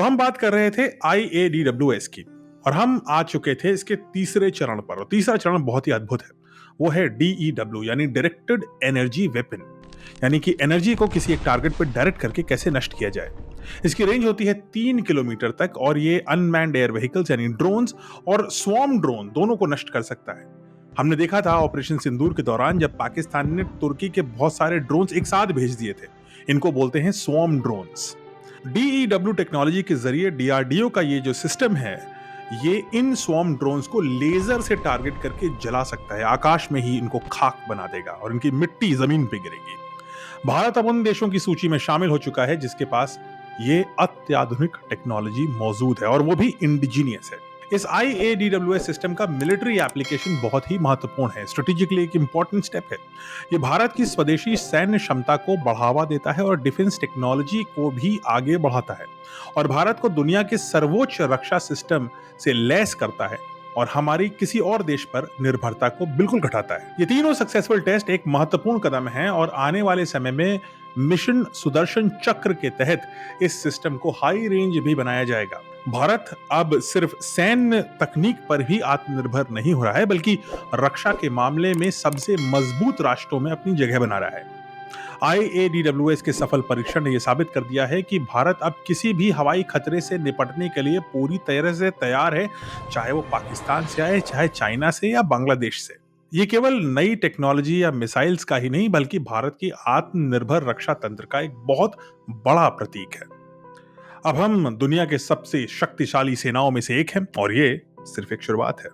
हम बात कर रहे थे IADWS की और हम आ चुके थे इसके तीसरे चरण पर। और तीसरा चरण बहुत ही अद्भुत है। वो है DEW यानी डायरेक्टेड एनर्जी वेपन, यानी कि एनर्जी को किसी एक टारगेट पर डायरेक्ट करके कैसे नष्ट किया जाए। इसकी रेंज होती है 3 किलोमीटर तक और ये अनमैन्ड एयर व्हीकल्स यानी ड्रोन्स और स्वॉर्म ड्रोन दोनों को नष्ट कर सकता है। हमने देखा था ऑपरेशन सिंदूर के दौरान जब पाकिस्तान ने तुर्की के बहुत सारे ड्रोन्स एक साथ भेज दिए थे। इनको बोलते हैं स्वॉर्म ड्रोन्स। DEW टेक्नोलॉजी के जरिए DRDO का ये जो सिस्टम है, ये इन स्वॉर्म ड्रोन्स को लेजर से टारगेट करके जला सकता है। आकाश में ही इनको खाक बना देगा और इनकी मिट्टी जमीन पे गिरेगी। भारत अब उन देशों की सूची में शामिल हो चुका है जिसके पास ये अत्याधुनिक टेक्नोलॉजी मौजूद है और वो भी इंडिजीनियस है। इस IADWS सिस्टम का मिलिट्री एप्लीकेशन बहुत ही महत्वपूर्ण है, स्ट्रेटेजिकली एक इंपॉर्टेंट स्टेप है। ये भारत की स्वदेशी सैन्य क्षमता को बढ़ावा देता है और डिफेंस टेक्नोलॉजी को भी आगे बढ़ाता है और भारत को दुनिया के सर्वोच्च रक्षा सिस्टम से लैस करता है और हमारी किसी और देश पर निर्भरता को बिल्कुल घटाता है। ये तीनों सक्सेसफुल टेस्ट एक महत्वपूर्ण कदम है और आने वाले समय में मिशन सुदर्शन चक्र के तहत इस सिस्टम को हाई रेंज भी बनाया जाएगा। भारत अब सिर्फ सैन्य तकनीक पर ही आत्मनिर्भर नहीं हो रहा है, बल्कि रक्षा के मामले में सबसे मजबूत राष्ट्रों में अपनी जगह बना रहा है। IADWS के सफल परीक्षण ने यह साबित कर दिया है कि भारत अब किसी भी हवाई खतरे से निपटने के लिए पूरी तरह से तैयार है, चाहे वो पाकिस्तान से आए, चाहे चाइना से या बांग्लादेश से। ये केवल नई टेक्नोलॉजी या मिसाइल्स का ही नहीं, बल्कि भारत की आत्मनिर्भर रक्षा तंत्र का एक बहुत बड़ा प्रतीक है। अब हम दुनिया के सबसे शक्तिशाली सेनाओं में से एक हैं और ये सिर्फ एक शुरुआत है।